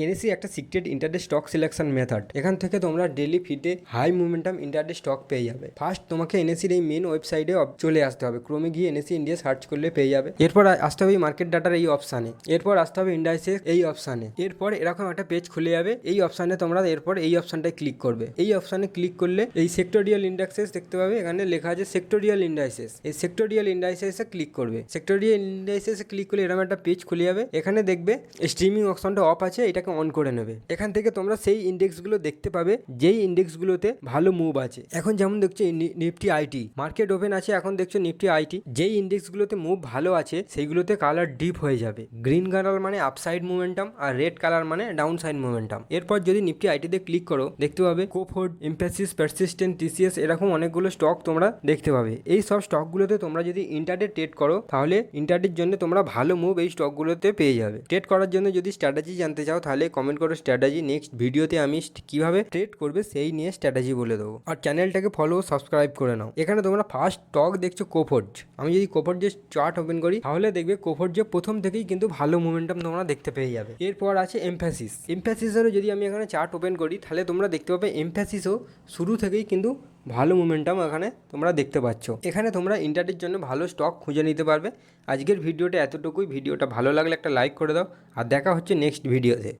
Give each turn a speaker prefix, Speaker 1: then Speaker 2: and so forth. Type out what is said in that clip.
Speaker 1: NAC একটা secret intraday stock selection method. এখান থেকে তোমরা ডেলি ফিডে হাই মোমেন্টাম ইন্টারডে স্টক পেয়ে যাবে। ফার্স্ট তোমাকে এনএসির এই মেন ওয়েবসাইটে চলে আসতে হবে, ক্রোমে গিয়ে এনএসি ইন্ডিয়া সার্চ করলে পেয়ে যাবে। এরপর আসতে হবে মার্কেট ডাটার এই অপশানে, এরপর আসতে হবে ইন্ডাইসেস এই অপশানে। এরপর এরকম একটা পেজ খুলে যাবে। এই অপশানে তোমরা এরপর এই অপশানটায় ক্লিক করবে। এই অপশানে ক্লিক করলে এই সেক্টোরিয়াল ইন্ডেক্সেস দেখতে পাবে, এখানে লেখা আছে সেক্টোরিয়াল ইন্ডাইসেস। এই সেক্টোরিয়াল ইন্ডাইসেসে ক্লিক করবে। সেক্টোরিয়াল ইন্ডাইসেসে ক্লিক করলে এরকম একটা পেজ খুলে যাবে। এখানে দেখবে স্ট্রিমিং অপশনটা অফ আছে, এটাকে অন করে নেবে। এখান থেকে তোমরা সেই ইন্ডেক্সগুলো দেখতে পাবে যেই ইন্ডেক্সগুলোতে ভালো মুভ আছে। এখন যেমন দেখছো নিফটি আইটি মার্কেট ওপেন আছে, এখন দেখছো নিফটি আইটি যেই ইন্ডেক্সগুলোতে মুভ ভালো আছে সেইগুলোতে কালার ডিপ হয়ে যাবে। গ্রিন কালার মানে আপসাইড মোমেন্টাম আর রেড কালার মানে ডাউন সাইড মোমেন্টাম। এরপর যদি নিফটি আইটিতে ক্লিক করো দেখতে পাবে কোফোর্ড, এমফ্যাসিস, পারসিস্টেন্ট, টিসিএস এরকম অনেকগুলো স্টক তোমরা দেখতে পাবে। এই সব স্টকগুলোতে তোমরা যদি ইন্টারডে ট্রেড করো তাহলে ইন্টারডের জন্য তোমরা ভালো মুভ এই স্টকগুলোতে পেয়ে যাবে। ট্রেড করার জন্য যদি স্ট্র্যাটেজি জানতে চাও তাহলে কমেন্ট করো স্ট্র্যাটেজি। নেক্সট ভিডিওতে আমি কিভাবে ট্রেড করবে সেই নিয়ে স্ট্র্যাটেজি বলে দেবো। আর চ্যানেলটাকে ফলো সাবস্ক্রাইব করে নাও। এখানে তোমরা ফার্স্ট স্টক দেখছো কোফোর্জ। আমি যদি কোফোর্জের চার্ট ওপেন করি তাহলে দেখবে কোফোর্জে প্রথম থেকেই কিন্তু ভালো মোমেন্টাম তোমরা দেখতে পেয়ে যাবে। এরপর আছে এমফ্যাসিস। এমফ্যাসিসেরও যদি আমি এখানে চার্ট ওপেন করি তাহলে তোমরা দেখতে পাবে এমফ্যাসিসও শুরু থেকেই কিন্তু ভালো মোমেন্টাম এখানে তোমরা দেখতে পাচ্ছ। এখানে তোমরা ইন্টারডের জন্য ভালো স্টক খুঁজে নিতে পারবে। আজকের ভিডিওটা এতটুকুই। ভিডিওটা ভালো লাগলে একটা লাইক করে দাও, আর দেখা হচ্ছে নেক্সট ভিডিওতে।